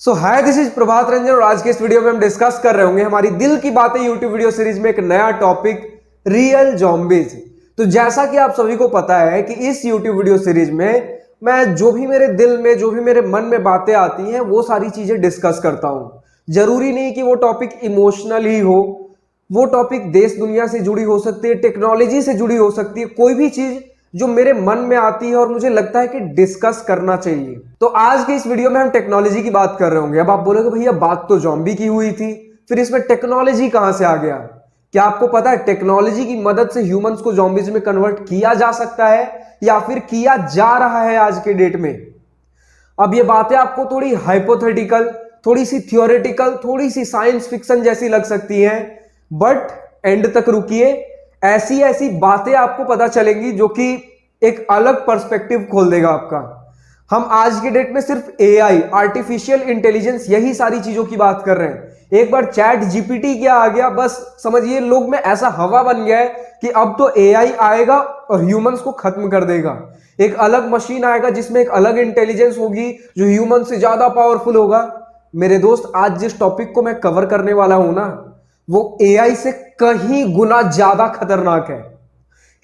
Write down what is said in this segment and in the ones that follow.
Hi this is Prabhat Ranjan और आज के इस वीडियो में हम डिस्कस कर रहे होंगे हमारी दिल की बातें यूट्यूब वीडियो सीरीज में एक नया टॉपिक रियल ज़ॉम्बीज। तो जैसा कि आप सभी को पता है कि इस यूट्यूब वीडियो सीरीज में मैं जो भी मेरे दिल में जो भी मेरे मन में बातें आती हैं वो सारी चीजें डिस्कस करता हूं। जरूरी नहीं कि वो टॉपिक इमोशनल ही हो, वो टॉपिक देश दुनिया से जुड़ी हो सकती है, टेक्नोलॉजी से जुड़ी हो सकती है, कोई भी चीज जो मेरे मन में आती है और मुझे लगता है कि डिस्कस करना चाहिए। तो आज के इस वीडियो में हम टेक्नोलॉजी की बात कर रहे होंगे। अब आप बोलोगे भैया बात तो ज़ॉम्बी की हुई थी, फिर इसमें टेक्नोलॉजी कहां से आ गया? क्या आपको पता है टेक्नोलॉजी की मदद से ह्यूमंस को ज़ॉम्बीज में कन्वर्ट किया जा सकता है या फिर किया जा रहा है आज के डेट में? अब ये बातें आपको थोड़ी हाइपोथेटिकल, थोड़ी सी थियोरेटिकल, थोड़ी सी साइंस फिक्शन जैसी लग सकती हैं, बट एंड तक रुकिए, ऐसी ऐसी बातें आपको पता चलेंगी जो कि एक अलग पर्सपेक्टिव खोल देगा आपका। हम आज के डेट में सिर्फ एआई, आर्टिफिशियल इंटेलिजेंस, यही सारी चीजों की बात कर रहे हैं। एक बार चैट जीपीटी क्या आ गया, बस समझिए लोग में ऐसा हवा बन गया है कि अब तो एआई आएगा और ह्यूमंस को खत्म कर देगा। एक अलग मशीन आएगा जिसमें एक अलग इंटेलिजेंस होगी जो ह्यूमन से ज्यादा पावरफुल होगा। मेरे दोस्त, आज जिस टॉपिक को मैं कवर करने वाला हूं ना, वो एआई से कहीं गुना ज्यादा खतरनाक है।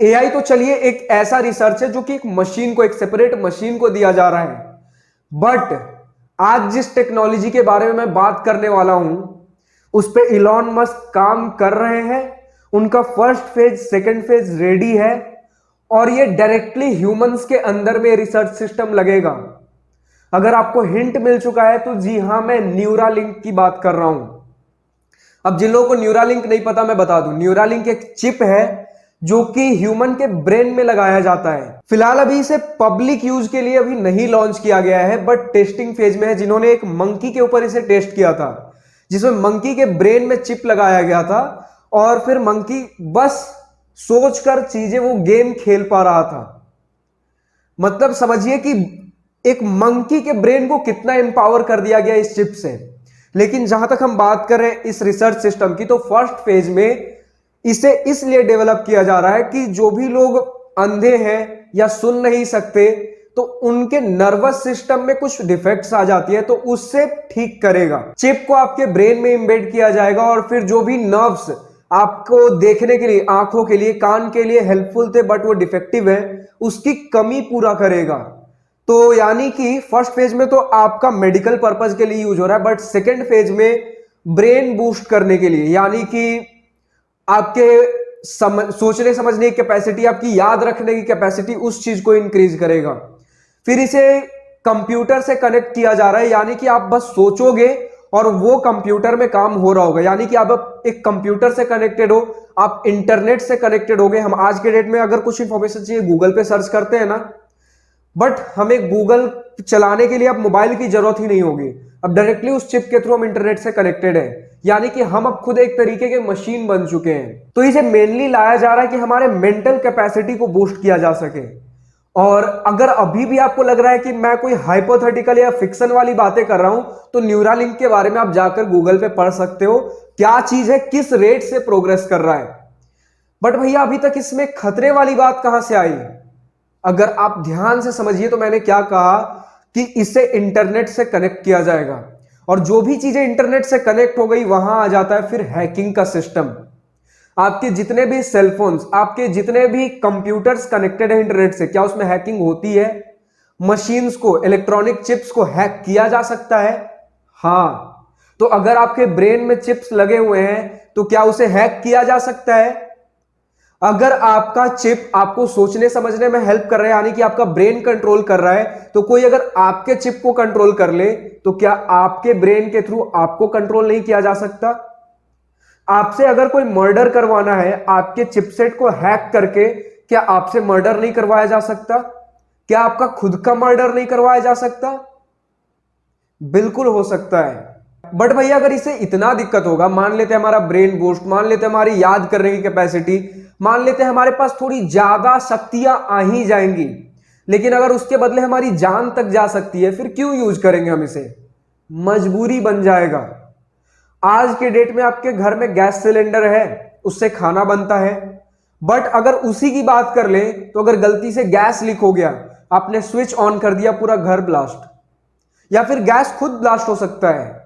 एआई तो चलिए एक ऐसा रिसर्च है जो कि एक मशीन को, एक सेपरेट मशीन को दिया जा रहा है, बट आज जिस टेक्नोलॉजी के बारे में मैं बात करने वाला हूं उस पे इलॉन मस्क काम कर रहे हैं। उनका first phase, second phase ready है और ये डायरेक्टली ह्यूमंस के अंदर में रिसर्च सिस्टम लगेगा। अगर आपको हिंट मिल चुका है तो जी हां, मैं न्यूरालिंक की बात कर रहा हूं। अब जिन लोगों को न्यूरालिंक नहीं पता मैं बता दूं, न्यूरालिंक एक चिप है जो कि ह्यूमन के ब्रेन में लगाया जाता है। फिलहाल अभी इसे पब्लिक यूज के लिए अभी नहीं लॉन्च किया गया है, बट टेस्टिंग फेज में है। जिन्होंने एक मंकी के ऊपर इसे टेस्ट किया था, जिसमें मंकी के ब्रेन में चिप लगाया गया था और फिर मंकी बस सोचकर चीजें वो गेम खेल पा रहा था। मतलब समझिए कि एक मंकी के ब्रेन को कितना एम्पावर कर दिया गया इस चिप से। लेकिन जहां तक हम बात करें इस रिसर्च सिस्टम की, तो फर्स्ट फेज में इसे इसलिए डेवलप किया जा रहा है कि जो भी लोग अंधे हैं या सुन नहीं सकते, तो उनके नर्वस सिस्टम में कुछ डिफेक्ट्स आ जाती है, तो उससे ठीक करेगा। चिप को आपके ब्रेन में इंबेड किया जाएगा और फिर जो भी नर्व्स आपको देखने के लिए, आंखों के लिए, कान के लिए हेल्पफुल थे बट वो डिफेक्टिव है, उसकी कमी पूरा करेगा। तो यानी कि फर्स्ट फेज में तो आपका मेडिकल पर्पज के लिए यूज हो रहा है, बट सेकेंड फेज में ब्रेन बूस्ट करने के लिए, यानी कि आपके सोचने समझने की कैपेसिटी, आपकी याद रखने की कैपेसिटी, उस चीज को इंक्रीज करेगा। फिर इसे कंप्यूटर से कनेक्ट किया जा रहा है, यानी कि आप बस सोचोगे और वो कंप्यूटर में काम हो रहा होगा। यानी कि आप एक कंप्यूटर से कनेक्टेड हो, आप इंटरनेट से कनेक्टेड हो गए। हम आज के डेट में अगर कुछ इंफॉर्मेशन चाहिए गूगल पे सर्च करते हैं ना, बट हमें गूगल चलाने के लिए अब मोबाइल की जरूरत ही नहीं होगी। अब डायरेक्टली उस चिप के थ्रू हम इंटरनेट से कनेक्टेड है, यानी कि हम अब खुद एक तरीके के मशीन बन चुके हैं। तो इसे मेनली लाया जा रहा है कि हमारे मेंटल कैपेसिटी को बूस्ट किया जा सके। और अगर अभी भी आपको लग रहा है कि मैं कोई हाइपोथेटिकल या फिक्शन वाली बातें कर रहा हूं, तो न्यूरालिंक के बारे में आप जाकर गूगल पे पढ़ सकते हो क्या चीज है, किस रेट से प्रोग्रेस कर रहा है। बट भैया अभी तक इसमें खतरे वाली बात कहां से आई? अगर आप ध्यान से समझिए तो मैंने क्या कहा कि इसे इंटरनेट से कनेक्ट किया जाएगा, और जो भी चीजें इंटरनेट से कनेक्ट हो गई वहां आ जाता है फिर हैकिंग का सिस्टम। आपके जितने भी सेलफोन्स, आपके जितने भी कंप्यूटर्स कनेक्टेड है इंटरनेट से, क्या उसमें हैकिंग होती है? मशीन्स को, इलेक्ट्रॉनिक चिप्स को हैक किया जा सकता है। हाँ, तो अगर आपके ब्रेन में चिप्स लगे हुए हैं तो क्या उसे हैक किया जा सकता है? अगर आपका चिप आपको सोचने समझने में हेल्प कर रहा है, यानी कि आपका ब्रेन कंट्रोल कर रहा है, तो कोई अगर आपके चिप को कंट्रोल कर ले तो क्या आपके ब्रेन के थ्रू आपको कंट्रोल नहीं किया जा सकता? आपसे अगर कोई मर्डर करवाना है, आपके चिपसेट को हैक करके क्या आपसे मर्डर नहीं करवाया जा सकता? क्या आपका खुद का मर्डर नहीं करवाया जा सकता? बिल्कुल हो सकता है। बट भैया अगर इसे इतना दिक्कत होगा, मान लेते हैं हमारा ब्रेन बूस्ट, मान लेते हैं हमारी याद करने की कैपेसिटी, मान लेते हैं हमारे पास थोड़ी ज्यादा शक्तियां आ ही जाएंगी, लेकिन अगर उसके बदले हमारी जान तक जा सकती है, फिर क्यों यूज करेंगे हम इसे? मजबूरी बन जाएगा। आज के डेट में आपके घर में गैस सिलेंडर है, उससे खाना बनता है, बट अगर उसी की बात कर ले तो अगर गलती से गैस लीक हो गया, आपने स्विच ऑन कर दिया, पूरा घर ब्लास्ट। या फिर गैस खुद ब्लास्ट हो सकता है।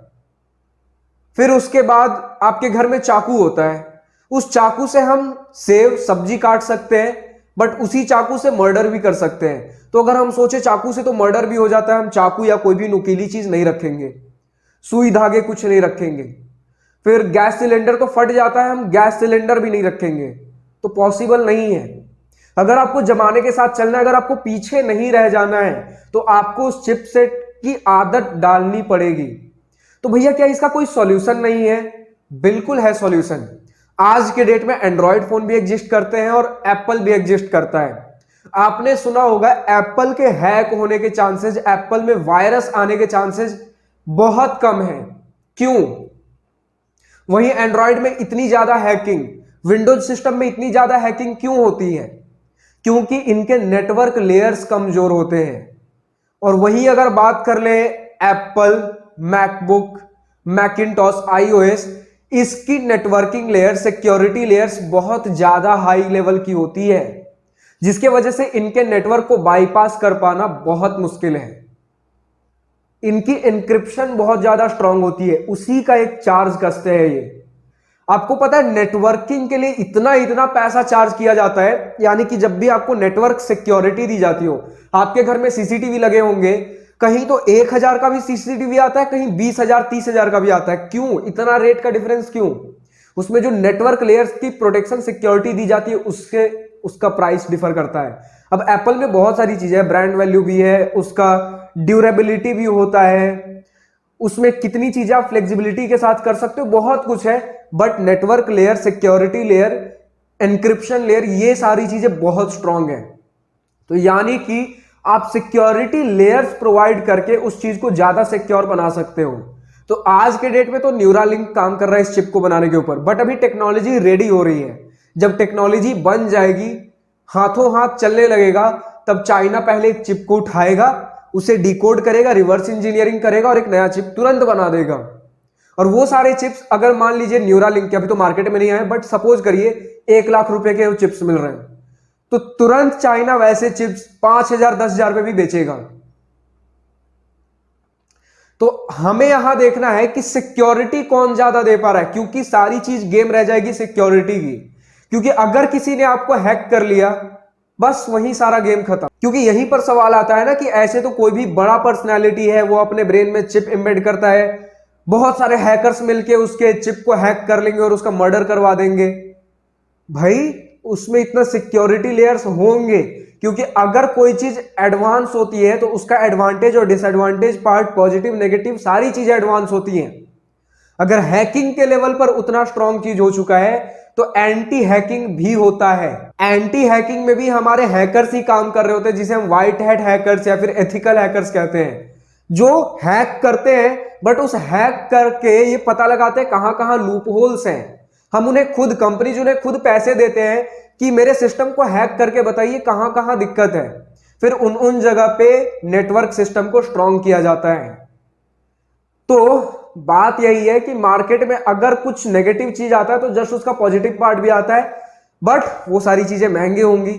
फिर उसके बाद आपके घर में चाकू होता है, उस चाकू से हम सेव सब्जी काट सकते हैं, बट उसी चाकू से मर्डर भी कर सकते हैं। तो अगर हम सोचे चाकू से तो मर्डर भी हो जाता है, हम चाकू या कोई भी नुकीली चीज नहीं रखेंगे, सुई धागे कुछ नहीं रखेंगे। फिर गैस सिलेंडर तो फट जाता है, हम गैस सिलेंडर भी नहीं रखेंगे, तो पॉसिबल नहीं है। अगर आपको जमाने के साथ चलना है, अगर आपको पीछे नहीं रह जाना है, तो आपको उस चिपसेट की आदत डालनी पड़ेगी। तो भैया क्या इसका कोई सॉल्यूशन नहीं है? बिल्कुल है सॉल्यूशन। आज के डेट में एंड्रॉयड फोन भी एग्जिस्ट करते हैं और एप्पल भी एग्जिस्ट करता है। आपने सुना होगा एप्पल के हैक होने के चांसेस, एप्पल में वायरस आने के चांसेस बहुत कम है। क्यों? वहीं एंड्रॉयड में इतनी ज्यादा हैकिंग, विंडोज सिस्टम में इतनी ज्यादा हैकिंग क्यों होती है? क्योंकि इनके नेटवर्क लेयर्स कमजोर होते हैं। और वहीं अगर बात कर ले एप्पल, मैकबुक, मैकिंटॉश, आईओएस, इसकी नेटवर्किंग लेयर, सिक्योरिटी लेयर्स बहुत ज्यादा हाई लेवल की होती है, जिसके वजह से इनके नेटवर्क को बाईपास कर पाना बहुत मुश्किल है। इनकी एन्क्रिप्शन बहुत ज्यादा स्ट्रांग होती है, उसी का एक चार्ज कसते हैं ये। आपको पता है नेटवर्किंग के लिए इतना इतना पैसा चार्ज किया जाता है, यानी कि जब भी आपको नेटवर्क सिक्योरिटी दी जाती हो, आपके घर में सीसीटीवी लगे होंगे, कहीं तो 1000 का भी सीसीटीवी आता है, कहीं 20,000 30,000 का भी आता है। क्यों इतना रेट का डिफरेंस? क्यों? उसमें जो नेटवर्क लेयर्स की प्रोटेक्शन सिक्योरिटी दी जाती है, उसका प्राइस डिफर करता है। अब एप्पल में बहुत सारी चीजें हैं, ब्रांड वैल्यू भी है, उसका ड्यूरेबिलिटी भी होता है, उसमें कितनी चीजें आप फ्लेक्सिबिलिटी के साथ कर सकते हो, बहुत कुछ है। But network layer, security layer, encryption layer, ये सारी चीजें बहुत स्ट्रांग है। तो यानी कि आप सिक्योरिटी लेयर्स प्रोवाइड करके उस चीज को ज्यादा सिक्योर बना सकते हो। तो आज के डेट में तो न्यूरालिंक काम कर रहा है इस चिप को बनाने के ऊपर, बट अभी टेक्नोलॉजी रेडी हो रही है। जब टेक्नोलॉजी बन जाएगी, हाथों हाथ चलने लगेगा, तब चाइना पहले एक चिप को उठाएगा, उसे डिकोड करेगा, रिवर्स इंजीनियरिंग करेगा और एक नया चिप तुरंत बना देगा। और वो सारे चिप्स, अगर मान लीजिए न्यूरालिंक के अभी तो मार्केट में नहीं आए, बट सपोज करिए 1 लाख रुपए के चिप्स मिल रहे हैं, तो तुरंत चाइना वैसे चिप्स 5,000 10,000 पे भी बेचेगा। तो हमें यहां देखना है कि सिक्योरिटी कौन ज्यादा दे पा रहा है, क्योंकि सारी चीज गेम रह जाएगी सिक्योरिटी की। क्योंकि अगर किसी ने आपको हैक कर लिया, बस वहीं सारा गेम खत्म। क्योंकि यहीं पर सवाल आता है ना कि ऐसे तो कोई भी बड़ा पर्सनालिटी है, वो अपने ब्रेन में चिप एम्बेड करता है, बहुत सारे हैकर्स मिलके उसके चिप को हैक कर लेंगे और उसका मर्डर करवा देंगे। भाई उसमें इतना सिक्योरिटी लेयर्स होंगे, क्योंकि अगर कोई चीज एडवांस होती है तो उसका एडवांटेज और डिसएडवांटेज पार्ट, पॉजिटिव नेगेटिव, सारी चीजें एडवांस होती हैं। अगर हैकिंग के लेवल पर उतना स्ट्रांग चीज हो चुका है, तो एंटी हैकिंग भी होता है। एंटी हैकिंग में भी हमारे हैकर्स ही काम कर रहे होते हैं, जिसे हम व्हाइट हैट हैकर्स या फिर एथिकल हैकर्स कहते हैं, जो हैक करते हैं बट उस हैक करके ये पता लगाते हैं कहां कहां लूप होल्स हैं। हम उन्हें खुद, कंपनीज उन्हें खुद पैसे देते हैं कि मेरे सिस्टम को हैक करके बताइए कहां कहां दिक्कत है। फिर उन जगह पे नेटवर्क सिस्टम को स्ट्रांग किया जाता है। तो बात यही है कि मार्केट में अगर कुछ नेगेटिव चीज आता है तो जस्ट उसका पॉजिटिव पार्ट भी आता है, बट वो सारी चीजें महंगी होंगी।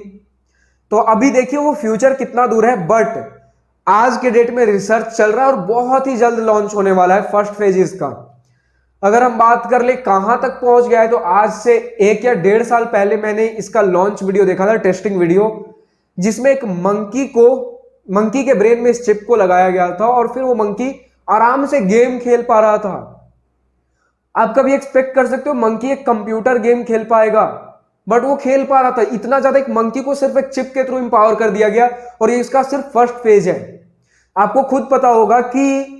तो अभी देखिए वो फ्यूचर कितना दूर है, बट आज के डेट में रिसर्च चल रहा है और बहुत ही जल्द लॉन्च होने वाला है फर्स्ट फेज इसका। अगर हम बात कर ले कहां तक पहुंच गया है, तो आज से 1 या 1.5 साल पहले मैंने इसका लॉन्च वीडियो देखा था, टेस्टिंग वीडियो, जिसमें एक मंकी के ब्रेन में इस चिप को लगाया गया था और फिर वो मंकी आराम से गेम खेल पा रहा था। आप कभी एक्सपेक्ट कर सकते हो मंकी एक कंप्यूटर गेम खेल पाएगा? बट वो खेल पा रहा था। इतना ज्यादा एक मंकी को सिर्फ एक चिप के थ्रू एम्पावर कर दिया गया, और ये इसका सिर्फ फर्स्ट फेज है। आपको खुद पता होगा कि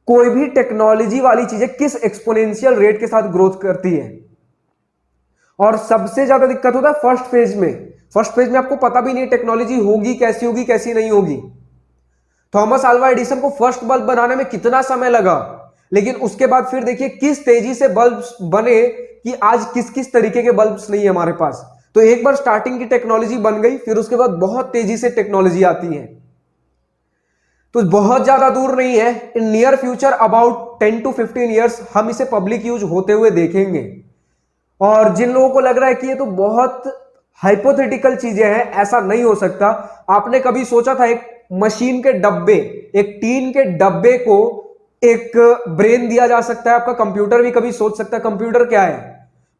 कोई भी टेक्नोलॉजी वाली चीजें किस एक्सपोनेंशियल रेट के साथ ग्रोथ करती है, और सबसे ज्यादा दिक्कत होता है फर्स्ट फेज में। फर्स्ट फेज में आपको पता भी नहीं टेक्नोलॉजी होगी कैसी नहीं होगी। थॉमस अल्वा एडिसन को फर्स्ट बल्ब बनाने में कितना समय लगा, लेकिन उसके बाद फिर देखिए किस तेजी से बल्ब्स बने कि आज किस किस तरीके के बल्ब्स नहीं है हमारे पास। तो एक बार स्टार्टिंग की टेक्नोलॉजी बन गई, फिर उसके बाद बहुत तेजी से टेक्नोलॉजी आती है। तो बहुत ज्यादा दूर नहीं है, in near future about 10 to 15 years हम इसे पब्लिक यूज होते हुए देखेंगे। और जिन लोगों को लग रहा है कि ये तो बहुत हाइपोथेटिकल चीजें हैं, ऐसा नहीं हो सकता। आपने कभी सोचा था एक मशीन के डब्बे, एक टीन के डब्बे को एक ब्रेन दिया जा सकता है। आपका कंप्यूटर भी कभी सोच सकता है कंप्यूटर क्या है,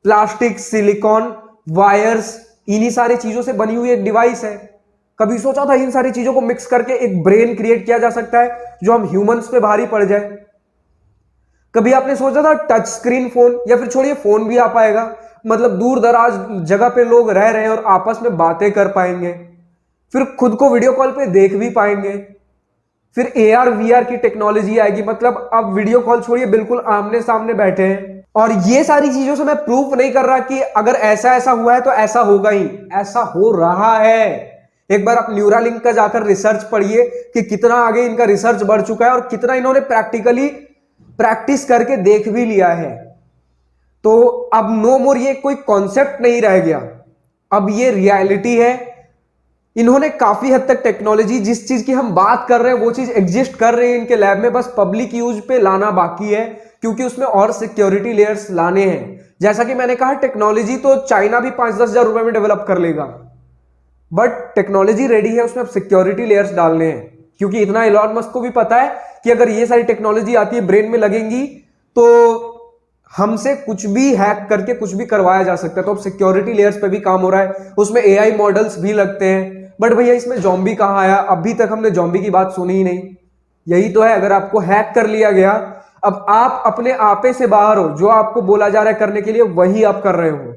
प्लास्टिक, सिलिकॉन, वायर्स, इन्हीं सारी चीजों से बनी हुई एक डिवाइस है। कभी सोचा था इन सारी चीजों को मिक्स करके एक ब्रेन क्रिएट किया जा सकता है जो हम ह्यूमंस पे भारी पड़ जाए? कभी आपने सोचा था टच स्क्रीन फोन, या फिर छोड़िए फोन भी आ पाएगा, मतलब दूर दराज जगह पे लोग रह रहे हैं और आपस में बातें कर पाएंगे, फिर खुद को वीडियो कॉल पे देख भी पाएंगे, फिर AR VR की टेक्नोलॉजी आएगी, मतलब अब वीडियो कॉल छोड़िए बिल्कुल आमने सामने बैठे हैं। और ये सारी चीजों से मैं प्रूफ नहीं कर रहा कि अगर ऐसा ऐसा हुआ है तो ऐसा होगा ही, ऐसा हो रहा है। एक बार आप न्यूरालिंक का जाकर रिसर्च पढ़िए कि कितना आगे इनका रिसर्च बढ़ चुका है और कितना इन्होंने प्रैक्टिकली प्रैक्टिस करके देख भी लिया है। तो अब नो मोर ये कोई कॉन्सेप्ट नहीं रह गया, अब ये रियलिटी है। इन्होंने काफी हद तक टेक्नोलॉजी, जिस चीज की हम बात कर रहे हैं वो चीज एग्जिस्ट कर रही है इनके लैब में, बस पब्लिक यूज पे लाना बाकी है, क्योंकि उसमें और सिक्योरिटी लेयर्स लाने हैं। जैसा कि मैंने कहा, टेक्नोलॉजी तो चाइना भी 5-10 हजार रुपए में डेवलप कर लेगा, बट टेक्नोलॉजी रेडी है, उसमें अब सिक्योरिटी लेयर्स डालने हैं। क्योंकि इतना इलॉन मस्क को भी पता है कि अगर ये सारी टेक्नोलॉजी आती है, ब्रेन में लगेंगी, तो हमसे कुछ भी हैक करके कुछ भी करवाया जा सकता है। तो अब सिक्योरिटी लेयर्स पे भी काम हो रहा है, उसमें AI मॉडल्स भी लगते हैं। बट भैया इसमें जॉम्बी कहां आया? अभी तक हमने जॉम्बी की बात सुनी ही नहीं। यही तो है, अगर आपको हैक कर लिया गया, अब आप अपने आपे से बाहर हो, जो आपको बोला जा रहा है करने के लिए वही आप कर रहे हो।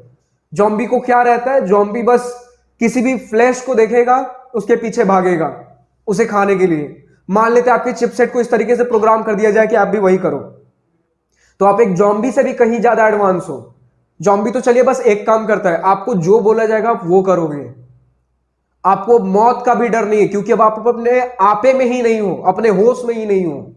जॉम्बी को क्या रहता है? जॉम्बी बस किसी भी फ्लैश को देखेगा, उसके पीछे भागेगा उसे खाने के लिए। मान लेते हैं आपके चिपसेट को इस तरीके से प्रोग्राम कर दिया जाए कि आप भी वही करो, तो आप एक जॉम्बी से भी कहीं ज्यादा एडवांस हो। जॉम्बी तो चलिए बस एक काम करता है, आपको जो बोला जाएगा आप वो करोगे, आपको मौत का भी डर नहीं है, क्योंकि अब आप अपने आपे में ही नहीं हो, अपने होश में ही नहीं हो।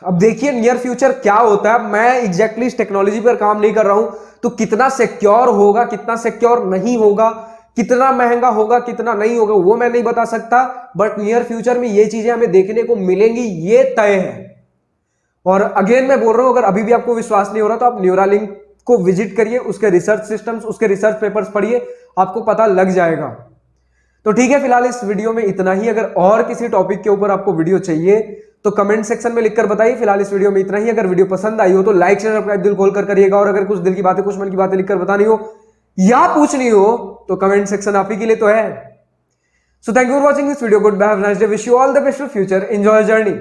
अब देखिए नियर फ्यूचर क्या होता है। मैं एग्जैक्टली इस टेक्नोलॉजी पर काम नहीं कर रहा हूं, तो कितना सिक्योर होगा, कितना सिक्योर नहीं होगा, कितना महंगा होगा, कितना नहीं होगा, वो मैं नहीं बता सकता। बट नियर फ्यूचर में ये चीजें हमें देखने को मिलेंगी, ये तय है। और अगेन मैं बोल रहा हूं, अगर अभी भी आपको विश्वास नहीं हो रहा तो आप न्यूरालिंक को विजिट करिए, उसके रिसर्च सिस्टम्स, उसके रिसर्च पेपर्स पढ़िए, आपको पता लग जाएगा। तो ठीक है, फिलहाल इस वीडियो में इतना ही। अगर और किसी टॉपिक के ऊपर आपको वीडियो चाहिए तो कमेंट सेक्शन में लिखकर बताइए। फिलहाल इस वीडियो में इतना ही। अगर वीडियो पसंद आई हो तो लाइक शेयर सब्सक्राइब दिल खोल कर करिएगा। और अगर कुछ दिल की बातें, कुछ मन की बातें लिखकर बतानी हो या पूछनी हो तो कमेंट सेक्शन आप ही के लिए तो है। So thank you for watching this video. Good bye, have a nice day, wish you all the best for future, enjoy journey.